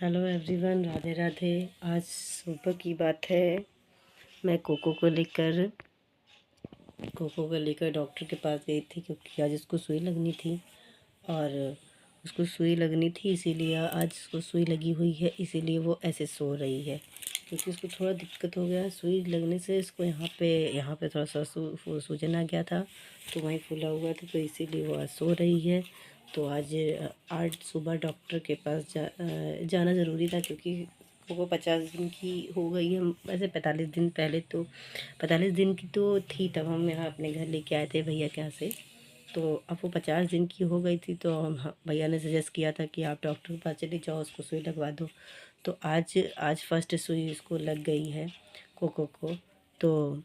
Hello everyone, Radhe Radhe. आज सुबह की बात है। मैं कोको को लेकर डॉक्टर के पास गई थी क्योंकि आज उसको सुई लगनी थी। और उसको सुई लगनी थी इसीलिए आज उसको सुई लगी हुई है, इसीलिए वो ऐसे सो रही है। क्योंकि उसको थोड़ा दिक्कत हो गया सुई लगने से। इसको यहाँ पे थोड़ा सा सूजन आ गया था, तो वहीं फूला हुआ था, तो इसीलिए वो आज सो रही है। तो आज सुबह डॉक्टर के पास जाना ज़रूरी था क्योंकि वो 50 दिन की हो गई है। वैसे 45 दिन पहले तो 45 दिन की तो थी, तब हम यहाँ अपने घर लेके आए थे भैया के यहाँ से। तो अब वो 50 दिन की हो गई थी, तो भैया ने सजेस्ट किया था कि आप डॉक्टर के पास चले जाओ, उसको सुई लगवा दो। तो आज फर्स्ट सुई उसको लग गई है, कोको को। तो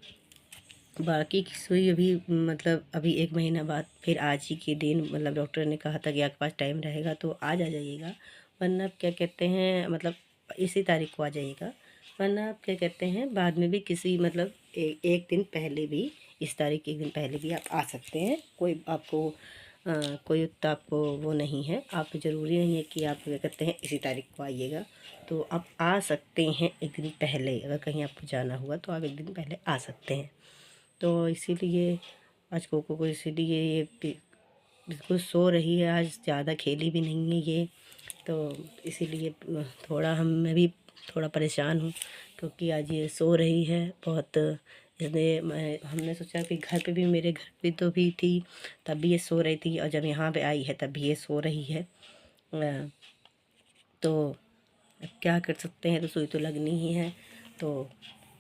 बाकी की सुई अभी मतलब अभी 1 महीना बाद फिर आज ही के दिन, मतलब डॉक्टर ने कहा था कि आपके पास टाइम रहेगा तो आज आ जाइएगा, वरना आप क्या कहते हैं मतलब इसी तारीख को आ जाइएगा, वरना आप क्या कहते हैं बाद में भी किसी मतलब एक दिन पहले भी, इस तारीख के एक दिन पहले भी आप आ सकते हैं। कोई उतना आपको वो नहीं है, आप ज़रूरी नहीं है कि आप क्या कहते हैं इसी तारीख को आइएगा। तो आप आ सकते हैं एक दिन पहले, अगर कहीं आपको जाना हुआ तो आप एक दिन पहले आ सकते हैं। तो इसीलिए आज कोको को इसीलिए ये बिल्कुल सो रही है, आज ज़्यादा खेली भी नहीं है ये। तो इसीलिए थोड़ा मैं भी थोड़ा परेशान हूँ क्योंकि आज ये सो रही है बहुत। इसलिए हमने सोचा कि घर पे भी, मेरे घर पे तो भी थी तब भी ये सो रही थी, और जब यहाँ पे आई है तब भी ये सो रही है। तो अब क्या कर सकते हैं, तो सुई तो लगनी ही है। तो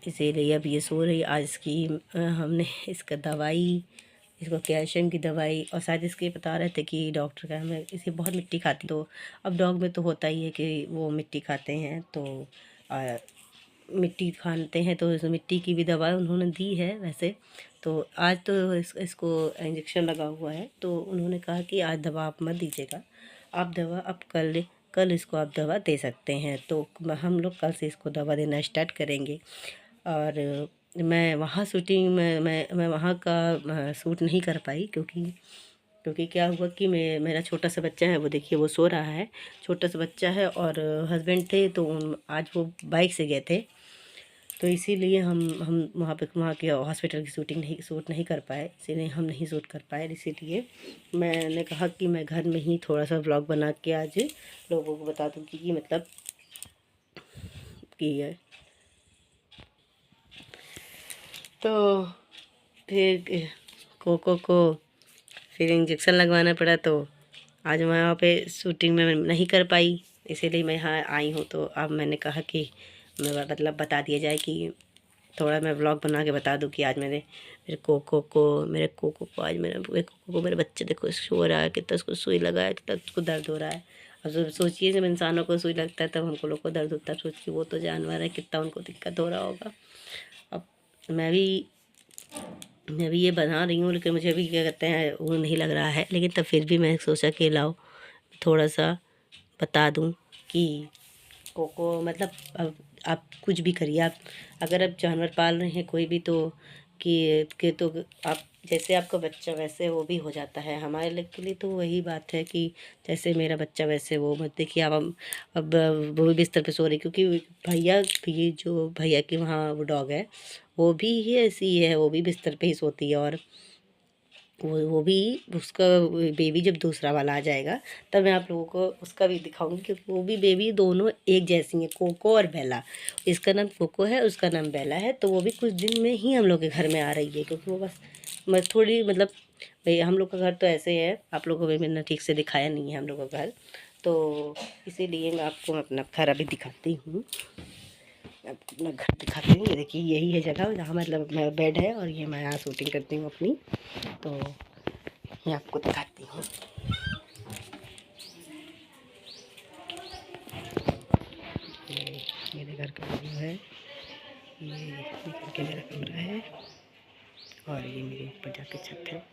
इसीलिए अब ये सो रही। आज इसकी हमने इसका दवाई, इसको कैल्शियम की दवाई, और शायद इसके बता रहे थे कि डॉक्टर का, हमें इसे बहुत मिट्टी खाती, तो अब डॉग में तो होता ही है कि वो मिट्टी खाते हैं। तो मिट्टी खाते हैं तो इस मिट्टी की भी दवा उन्होंने दी है वैसे। तो आज तो इसको इंजेक्शन लगा हुआ है, तो उन्होंने कहा कि आज दवा आप मत दीजिएगा, आप दवा आप कल इसको आप दवा दे सकते हैं। तो हम लोग कल से इसको दवा देना स्टार्ट करेंगे। और मैं वहाँ शूटिंग में मैं वहाँ का शूट नहीं कर पाई क्योंकि क्या हुआ कि मेरा छोटा सा बच्चा है, वो देखिए वो सो रहा है, छोटा सा बच्चा है, और हस्बैंड थे तो आज वो बाइक से गए थे। तो इसीलिए हम वहाँ के हॉस्पिटल की शूट नहीं कर पाए, इसीलिए हम नहीं शूट कर पाए। इसीलिए मैंने कहा कि मैं घर में ही थोड़ा सा व्लॉग बना के आज लोगों को बता दूँगी कि मतलब कि तो फिर कोको को फिर इंजेक्शन लगवाना पड़ा। तो आज मैं वहाँ पे शूटिंग में नहीं कर पाई, इसीलिए मैं यहाँ आई हूँ। तो अब मैंने कहा कि मैं मतलब बता दिया जाए कि थोड़ा मैं व्लॉग बना के बता दूँ कि आज मेरे कोको को आज मेरे बच्चे देखो सो रहा है, कितना उसको सुई लगा है, कितना उसको दर्द हो रहा है। अब सोचिए जब इंसानों को सुई लगता है तब हमको लोग को दर्द होता है, सोचिए वो तो जानवर है, कितना उनको दिक्कत हो रहा होगा। अब मैं भी ये बना रही हूँ, लेकिन मुझे भी क्या कहते हैं वो नहीं लग रहा है, लेकिन तब फिर भी मैं सोचा कि लाओ थोड़ा सा बता दूँ कि कोको मतलब अब आप कुछ भी करिए, आप अगर आप जानवर पाल रहे हैं कोई भी, तो तो आप जैसे आपका बच्चा वैसे वो भी हो जाता है। हमारे लोग के लिए तो वही बात है कि जैसे मेरा बच्चा वैसे वो मत देखिए। अब वो भी बिस्तर पे सो रही, क्योंकि भैया भी, जो भैया के वहाँ वो डॉग है, वो भी ही ऐसी है, वो भी बिस्तर पे ही सोती है। और वो भी उसका बेबी जब दूसरा वाला आ जाएगा तब मैं आप लोगों को उसका भी दिखाऊंगी, क्योंकि वो भी बेबी दोनों एक जैसी हैं, कोको और बेला। इसका नाम कोको है, उसका नाम बेला है। तो वो भी कुछ दिन में ही हम लोग के घर में आ रही है, क्योंकि वो बस मैं थोड़ी मतलब भाई हम लोग का घर तो ऐसे है, आप लोगों को भी मैंने ठीक से दिखाया नहीं है हम लोग का घर, तो इसीलिए मैं आपको अपना घर अभी दिखाती हूँ। अपना घर दिखाती हूँ। ये देखिए यही है जगह जहाँ मतलब मेरा बेड है, और ये मैं यहाँ शूटिंग करती हूँ अपनी। तो ये आपको दिखाती हूँ। ये मेरे घर का व्यू है, ये निकल के मेरा कमरा है, और ये मेरे ऊपर जाके छत है।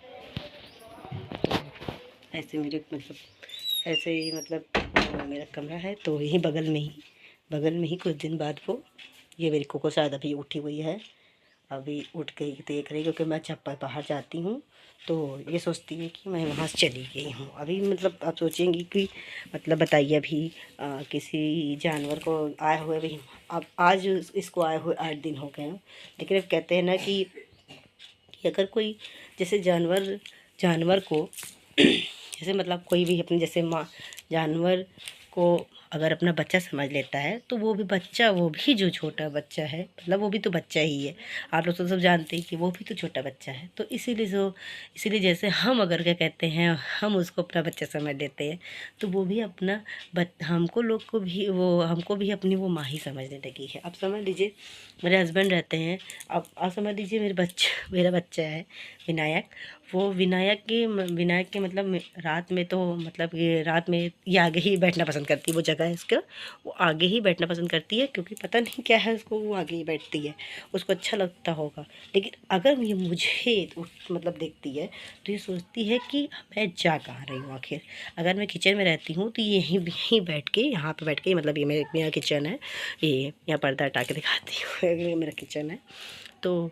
ऐसे मेरे मतलब ऐसे ही मतलब मेरा कमरा है। तो यही बगल में ही कुछ दिन बाद वो, ये मेरी कोको शायद अभी उठी हुई है, अभी उठ गई देख रही, क्योंकि मैं जब बाहर जाती हूँ तो ये सोचती है कि मैं वहाँ से चली गई हूँ। अभी मतलब आप सोचेंगी कि मतलब बताइए अभी किसी जानवर को आए हुए भी, अब आज इसको आए हुए 8 दिन हो गए हैं, लेकिन अब कहते हैं ना कि अगर कोई जैसे जानवर जानवर को जैसे मतलब कोई भी अपने जैसे माँ जानवर को अगर अपना बच्चा समझ लेता है, तो वो भी बच्चा, वो भी जो छोटा बच्चा है, मतलब वो भी तो बच्चा ही है। आप लोग तो सब जानते हैं कि वो भी तो छोटा बच्चा है। तो इसीलिए जैसे हम अगर क्या कहते हैं, हम उसको अपना बच्चा समझ लेते हैं, तो वो भी अपना हमको लोग को भी वो हमको भी अपनी वो माँ ही समझने लगी है। अब समझ लीजिए मेरे हस्बैंड रहते हैं, अब आप समझ लीजिए मेरा बच्चा है विनायक। वो विनायक के मतलब रात में तो मतलब ये रात में ये आगे ही बैठना पसंद करती है, वो जगह है इसका, वो आगे ही बैठना पसंद करती है, क्योंकि पता नहीं क्या है उसको, वो आगे ही बैठती है, उसको अच्छा लगता होगा। लेकिन अगर ये मुझे मतलब देखती है तो ये सोचती है कि मैं जा कहाँ रही हूँ आखिर। अगर मैं किचन में रहती हूँ तो यहीं यहीं बैठ के, यहाँ पे बैठ के, मतलब ये मेरा किचन है, ये यहाँ पर्दा हटा के दिखाती हूँ ये मेरा किचन है, तो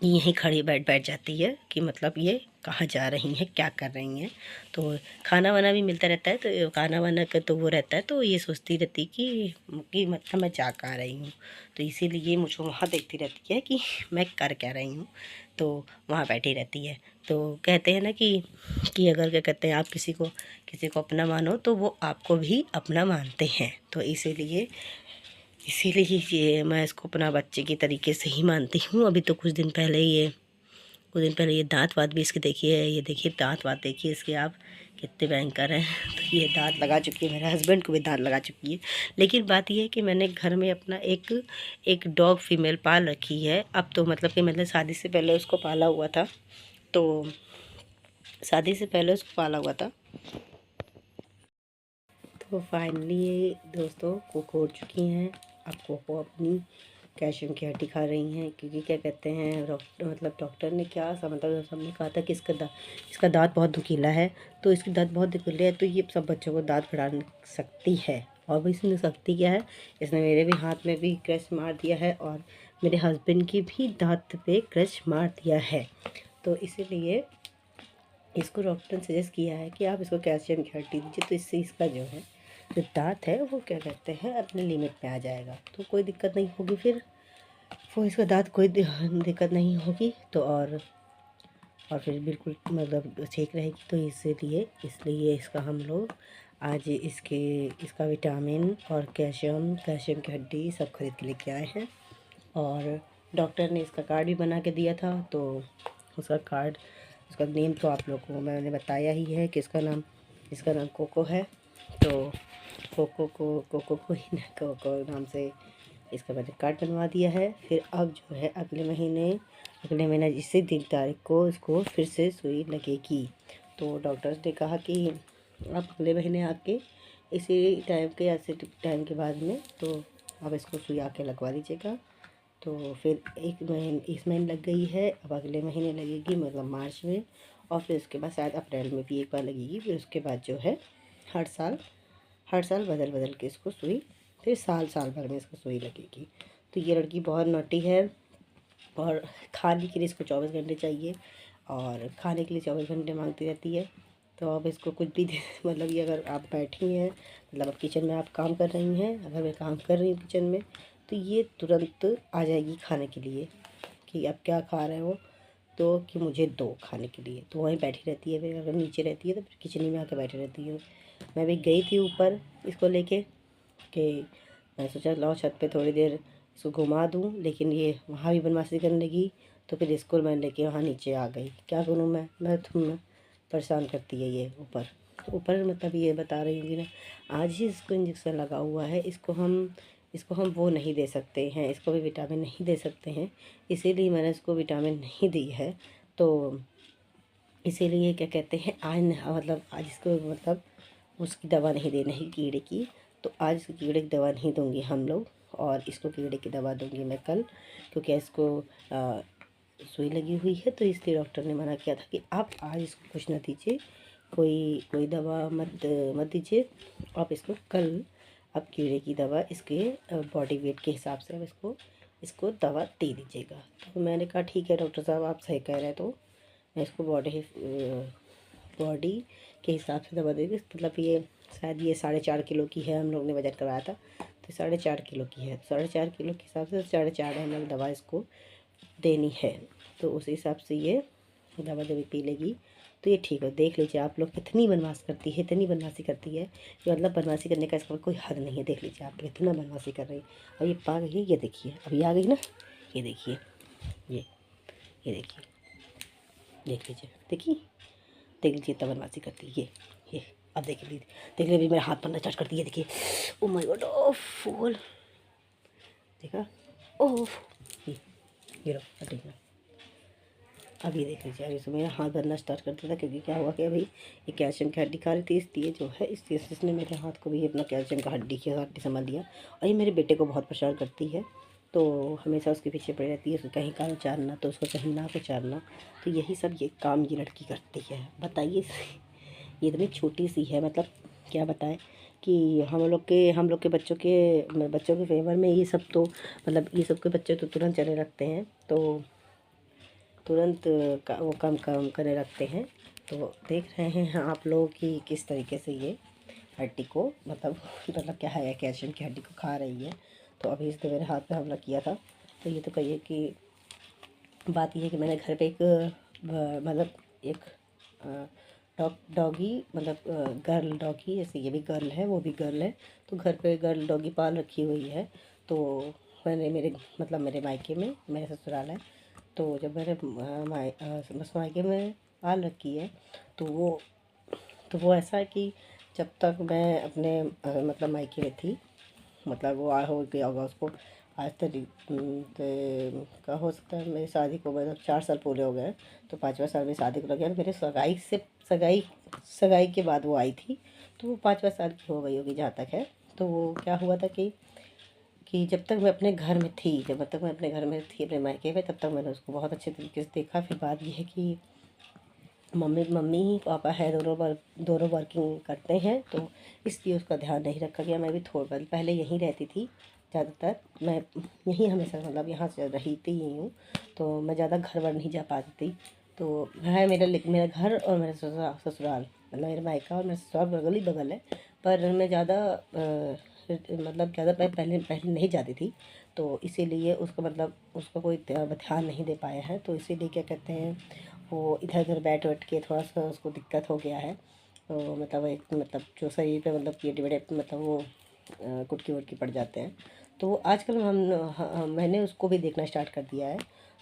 यहीं खड़ी बैठ बैठ जाती है कि मतलब ये कहाँ जा रही हैं, क्या कर रही हैं। तो खाना वाना भी मिलता रहता है, तो खाना वाना का तो वो रहता है, तो ये सोचती रहती कि मतलब मैं जा कहाँ रही हूँ। तो इसीलिए मुझको वहाँ देखती रहती है कि मैं कर क्या रही हूँ, तो वहाँ बैठी रहती है। तो कहते हैं ना कि अगर क्या कहते हैं, आप किसी को अपना मानो तो वो आपको भी अपना मानते हैं। तो इसीलिए ये मैं इसको अपना बच्चे की तरीके से ही मानती हूँ। अभी तो कुछ दिन पहले ये दांत वात भी इसके देखिए, ये देखिए दांत वात देखिए इसके आप कितने भयंकर हैं। तो ये दांत लगा चुकी है, मेरे हस्बैंड को भी दांत लगा चुकी है। लेकिन बात ये है कि मैंने घर में अपना एक डॉग फीमेल पाल रखी है। अब तो मतलब कि मैंने शादी से पहले उसको पाला हुआ था, तो शादी से पहले उसको पाला हुआ था, तो फाइनली दोस्तों कुक हो चुकी हैं। अब कोको अपनी कैल्शियम की हड्डी खा रही हैं, क्योंकि क्या कहते हैं मतलब डॉक्टर ने क्या सा मतलब सबने कहा था कि इसका दांत बहुत नुकीला है, तो इसकी दांत बहुत नुकीले है, तो ये सब बच्चों को दांत खिला सकती है। और भी इसने सकती क्या है, इसने मेरे भी हाथ में भी क्रश मार दिया है, और मेरे हस्बैंड की भी दांत पे क्रश मार दिया है। तो इसीलिए इसको डॉक्टर ने सजेस्ट किया है कि आप इसको कैल्शियम की हड्डी दीजिए, तो इससे इसका जो है जो दांत है वो क्या कहते हैं अपने लिमिट में आ जाएगा, तो कोई दिक्कत नहीं होगी, फिर वो इसका दांत कोई दिक्कत नहीं होगी। तो और फिर बिल्कुल मतलब ठीक रहेगी। तो इसलिए इसका हम लोग आज इसका विटामिन और कैल्शियम की हड्डी सब खरीद के लेके आए हैं। और डॉक्टर ने इसका कार्ड भी बना के दिया था, तो उसका नेम तो आप लोगों को मैंने बताया ही है कि इसका नाम कोको है। तो कोको नाम से इसका मैंने कार्ड बनवा दिया है। फिर अब जो है अगले महीने इसी 3 तारीख को इसको फिर से सुई लगेगी। तो डॉक्टर्स ने कहा कि आप अगले महीने आके इसी टाइम के बाद में तो आप इसको सुई आके लगवा दीजिएगा। तो फिर इस महीने लग गई है, अब अगले महीने लगेगी मतलब मार्च में, और फिर उसके बाद शायद अप्रैल में भी एक बार लगेगी। फिर उसके बाद जो है हर साल बदल बदल के इसको सुई, फिर साल भर में इसको सुई लगेगी। तो ये लड़की बहुत नॉटी है, और खाने के लिए इसको 24 घंटे चाहिए, और खाने के लिए 24 घंटे मांगती रहती है। तो अब इसको कुछ भी मतलब ये अगर आप बैठी हैं, मतलब अब किचन में आप काम कर रही हैं, अगर मैं काम कर रही हूँ किचन में, तो ये तुरंत आ जाएगी खाने के लिए कि अब क्या खा रहे हो, तो कि मुझे दो खाने के लिए। तो वहीं बैठी रहती है, फिर अगर नीचे रहती है तो फिर किचन में आकर बैठी रहती हूँ। मैं भी गई थी ऊपर इसको लेके कि मैं सोचा लाओ छत पे थोड़ी देर इसको घुमा दूँ, लेकिन ये वहाँ भी बदमाशी करने लगी, तो फिर इसको मैं लेके वहाँ नीचे आ गई। क्या करूँ मैं तुम परेशान करती है ये ऊपर ऊपर मतलब ये बता रही हूँ कि ना आज ही इसको इंजेक्शन लगा हुआ है, इसको हम वो नहीं दे सकते हैं, इसको भी विटामिन नहीं दे सकते हैं, इसीलिए मैंने इसको विटामिन नहीं दी है। तो इसीलिए क्या कहते हैं मतलब आज इसको मतलब उसकी दवा नहीं देनी है कीड़े की, तो आज इसको कीड़े की दवा नहीं दूंगी हम लोग, और इसको कीड़े की दवा दूंगी मैं कल, क्योंकि इसको सुई लगी हुई है। तो इसलिए डॉक्टर ने मना किया था कि आप आज इसको कुछ ना दीजिए, कोई दवा मत दीजिए, आप इसको कल आप कीड़े की दवा इसके बॉडी वेट के हिसाब से आप इसको इसको दवा दे दीजिएगा। तो मैंने कहा ठीक है डॉक्टर साहब, आप सही कह रहे हैं, तो मैं इसको बॉडी के हिसाब से दवा देगी। मतलब ये शायद ये 4.5 किलो की है, हम लोग ने वज़न करवाया था, तो 4.5 किलो की है। 4.5 किलो के हिसाब से 4.5 ml दवा इसको देनी है। तो उस हिसाब से ये दवा जब पी लेगी तो ये ठीक है। देख लीजिए आप लोग कितनी बदमाश करती है, इतनी बदमाशी करती है कि मतलब बदमाशी करने का इसका कोई हद नहीं है। देख लीजिए आप कितना बदमाशी कर रही है। अब ये पा गई है, ये देखिए अभी आ गई ना, ये देखिए, ये देखिए, देख लीजिए, देखिए, देख लीजिए इतना बदमाशी करती है ये। अब देख लीजिए, देख लीजिए, अभी मेरा हाथ पड़ना स्टार्ट करती है, देखिए। ओ माय गॉड, ओह फूल, देखा, ओह ये लो, अब देखना, अब ये देख लीजिए, अभी से मेरा हाथ भरना स्टार्ट कर दिया था। क्योंकि क्या हुआ कि अभी ये कैल्शियम की हड्डी खा रही थी, इसलिए जो है इसने मेरे हाथ को भी अपना कैल्शियम का हड्डी समझ लिया। और ये मेरे बेटे को बहुत परेशान करती है, तो हमेशा उसके पीछे पड़ी रहती है। उसको कहीं का उचारना तो उसको कहीं ना उचारना, तो यही सब ये काम ये लड़की करती है। बताइए, ये इतनी छोटी सी है, मतलब क्या बताएं कि हम लोग के बच्चों के फेवर में ये सब, तो मतलब ये सब के बच्चे तो तुरंत चले रखते हैं, तो तुरंत वो काम करने लगते हैं। तो देख रहे हैं आप लोग कि किस तरीके से ये हड्डी को मतलब क्या है, कैल्शियम की हड्डी को खा रही है। तो अभी इसने मेरे हाथ पे हमला किया था। तो ये तो कहिए कि बात ये है कि मैंने घर पे मतलब एक डॉगी, मतलब गर्ल डॉगी, जैसे ये भी गर्ल है वो भी गर्ल है, तो घर पे गर्ल डॉगी पाल रखी हुई है। तो मैंने मेरे मायके में, मेरे ससुराल है, तो जब मैंने मायके में पाल रखी है, तो वो ऐसा है कि जब तक मैं अपने मतलब मायके में थी, मतलब वो हो गया होगा उसको आज तक का हो सकता है मेरी शादी को, मतलब 4 साल पूरे हो गए। तो 5वां साल में शादी को लग गया। मेरे सगाई के बाद वो आई थी, तो वो 5वां साल की हो गई होगी जहाँ तक है। तो वो क्या हुआ था कि जब तक मैं अपने घर में थी, अपने मायके में, तब तक मैंने उसको बहुत अच्छे तरीके से देखा। फिर बात ये है कि मम्मी पापा है, दोनों वर्किंग करते हैं, तो इसलिए उसका ध्यान नहीं रखा गया। मैं भी थोड़ा पहले यहीं रहती थी, ज़्यादातर मैं यहीं हमेशा, मतलब यहाँ से रहती ही हूँ, तो मैं ज़्यादा घर वर नहीं जा पाती थी। तो है मेरा घर और मेरा ससुराल, मतलब मेरा मायका और मेरा ससुराल बगल ही बगल है। पर मैं ज़्यादा मतलब ज़्यादा पहले नहीं जाती थी, तो इसीलिए उसका कोई ध्यान नहीं दे पाया है। तो इसीलिए क्या कहते हैं, वो इधर उधर बैठ के थोड़ा सा उसको दिक्कत हो गया है। तो मतलब जो शरीर पे मतलब कीड़े वीड़े, मतलब वो कुटकी वुटकी पड़ जाते हैं। तो आजकल मैंने उसको भी देखना स्टार्ट कर दिया है।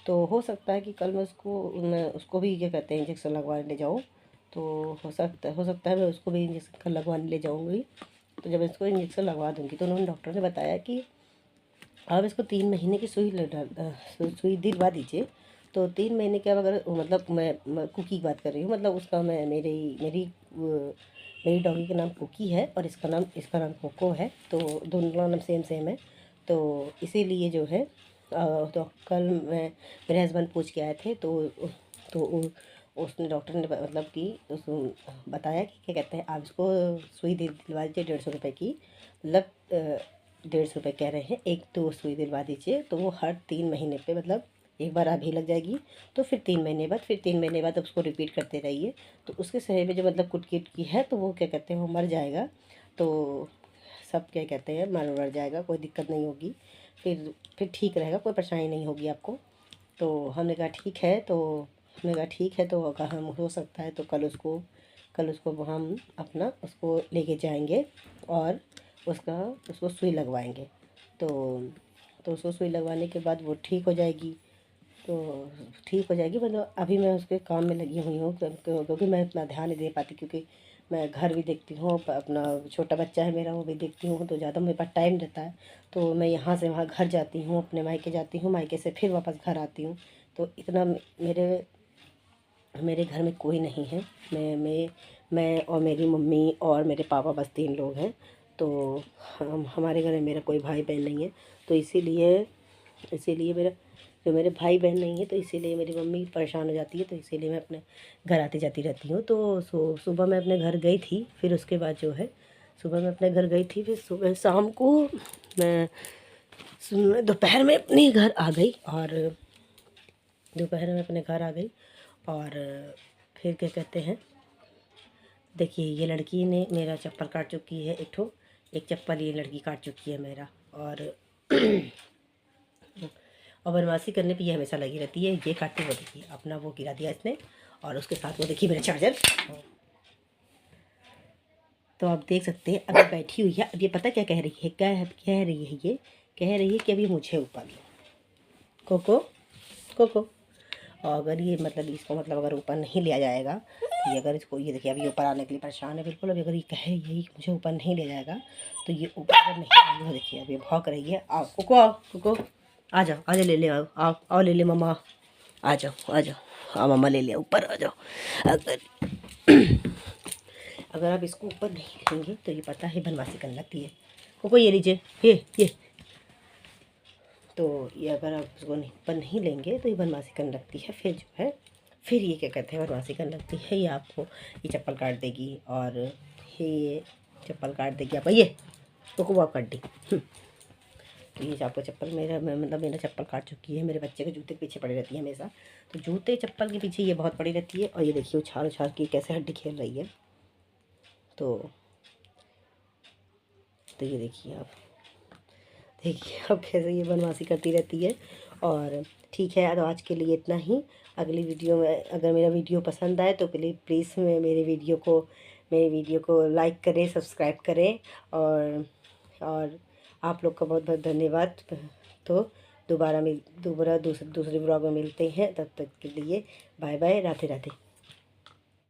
तो हो सकता है कि कल मैं उसको भी क्या कहते हैं इंजेक्शन लगवाने ले जाऊँ। तो हो सकता है मैं उसको भी इंजेक्शन कल लगवाने ले जाऊँगी। तो जब इसको इंजेक्शन लगवा दूँगी, तो उन्होंने डॉक्टर ने बताया कि आप इसको 3 महीने की सुई दिलवा दीजिए। तो 3 महीने के, अगर मतलब मैं कुकी की बात कर रही हूँ, मतलब उसका मैं मेरी डॉगी का नाम कुकी है और इसका नाम कोको है। तो दोनों का नाम सेम है। तो इसीलिए जो है तो कल मेरे हस्बैंड पूछ के आए थे, तो उसने डॉक्टर ने मतलब कि बताया कि क्या कहते हैं, आप इसको सुई दिलवा दीजिए 150 रुपये की, मतलब 150 रुपये कह रहे हैं, एक तो सुई दिलवा दीजिए। तो वो हर 3 महीने पे, मतलब एक बार अभी लग जाएगी, तो फिर 3 महीने बाद उसको रिपीट करते रहिए। तो उसके शरीर में जो मतलब कुटकी उटकी है, तो वो क्या कहते हैं वो मर जाएगा। तो सब क्या कहते हैं मर जाएगा, कोई दिक्कत नहीं होगी। फिर ठीक रहेगा, कोई परेशानी नहीं होगी आपको। तो हमने कहा ठीक है। तो अगर हम हो सकता है तो कल उसको हम अपना उसको लेके जाएंगे और उसको सुई लगवाएंगे। तो उसको सुई लगवाने के बाद वो ठीक हो जाएगी। तो ठीक हो जाएगी, मतलब अभी मैं उसके काम में लगी हुई हूँ, क्योंकि मैं इतना ध्यान नहीं दे पाती, क्योंकि मैं घर भी देखती हूँ, अपना छोटा बच्चा है मेरा, वो भी देखती हूँ, तो ज़्यादा मेरे पास टाइम रहता है। तो मैं यहाँ से वहाँ घर जाती हूँ, अपने मायके जाती हूँ, मायके से फिर वापस घर आती हूँ। तो इतना मेरे घर में कोई नहीं है। मैं और मेरी मम्मी और मेरे पापा, बस 3 लोग हैं। तो हमारे घर में मेरा कोई भाई बहन नहीं है। तो इसीलिए मेरे भाई बहन नहीं है, तो इसीलिए मेरी मम्मी परेशान हो जाती है। तो इसीलिए मैं अपने घर आती जाती रहती हूँ। तो सुबह मैं अपने घर गई थी, फिर उसके बाद जो है सुबह मैं अपने घर गई थी, फिर सुबह शाम को मैं दोपहर में अपने घर आ गई और दोपहर में अपने घर आ गई और फिर क्या कहते हैं, देखिए ये लड़की ने मेरा चप्पल काट चुकी है, एक चप्पल ये लड़की काट चुकी है मेरा। और बदमाशी करने पे ये हमेशा लगी रहती है। ये काटते वो देखिए अपना वो गिरा दिया इसने, और उसके साथ वो देखिए मेरा चार्जर। तो आप देख सकते हैं अभी बैठी हुई है। अब ये पता क्या कह रही है, कह रही है, ये कह रही है कि अभी मुझे ऊपर लो, कोको कोको। और अगर ये मतलब इसको मतलब अगर ऊपर नहीं लिया जाएगा तो ये अगर इसको, ये देखिए अभी ऊपर आने के लिए परेशान है बिल्कुल। अभी अगर ये कहे यही मुझे ऊपर नहीं लिया जाएगा तो ये ऊपर अगर नहीं आएगी, देखिए अभी भौंक रही है। आओ कोको, आओ कोको, आ जाओ ले ले, आओ आओ आओ ले ले मम्मा, आ जाओ हाँ मम्मा ले लिया, ऊपर आ जाओ। अगर आप इसको ऊपर नहीं लेंगे तो ये पता है बदमाशी करने लगती है। कोको ये लीजिए, ये तो ये अगर आप उसको ऊपर नहीं लेंगे तो ये बदमाशी करने लगती है। फिर जो है, फिर ये क्या कहते हैं, बदमाशी करने लगती है। ये आपको ये चप्पल काट देगी, और ये चप्पल काट देगी आप, ये कोको वो काट दी। तो ये आपको चप्पल मेरा चप्पल काट चुकी है। मेरे बच्चे के जूते के पीछे पड़ी रहती है हमेशा, तो जूते चप्पल के पीछे ये बहुत पड़ी रहती है। और ये देखिए उछाल उछाल के कैसे हड्डी खेल रही है। तो ये देखिए आप, देखिए अब कैसे ये बदमाशी करती रहती है। और ठीक है, तो आज के लिए इतना ही। अगली वीडियो में अगर मेरा वीडियो पसंद आए तो प्लीज़ मेरे वीडियो को लाइक करें, सब्सक्राइब करें। और आप लोग का बहुत बहुत धन्यवाद। तो दोबारा दूसरे ब्लॉग में मिलते हैं, तब तक के लिए बाय बाय, राधे राधे।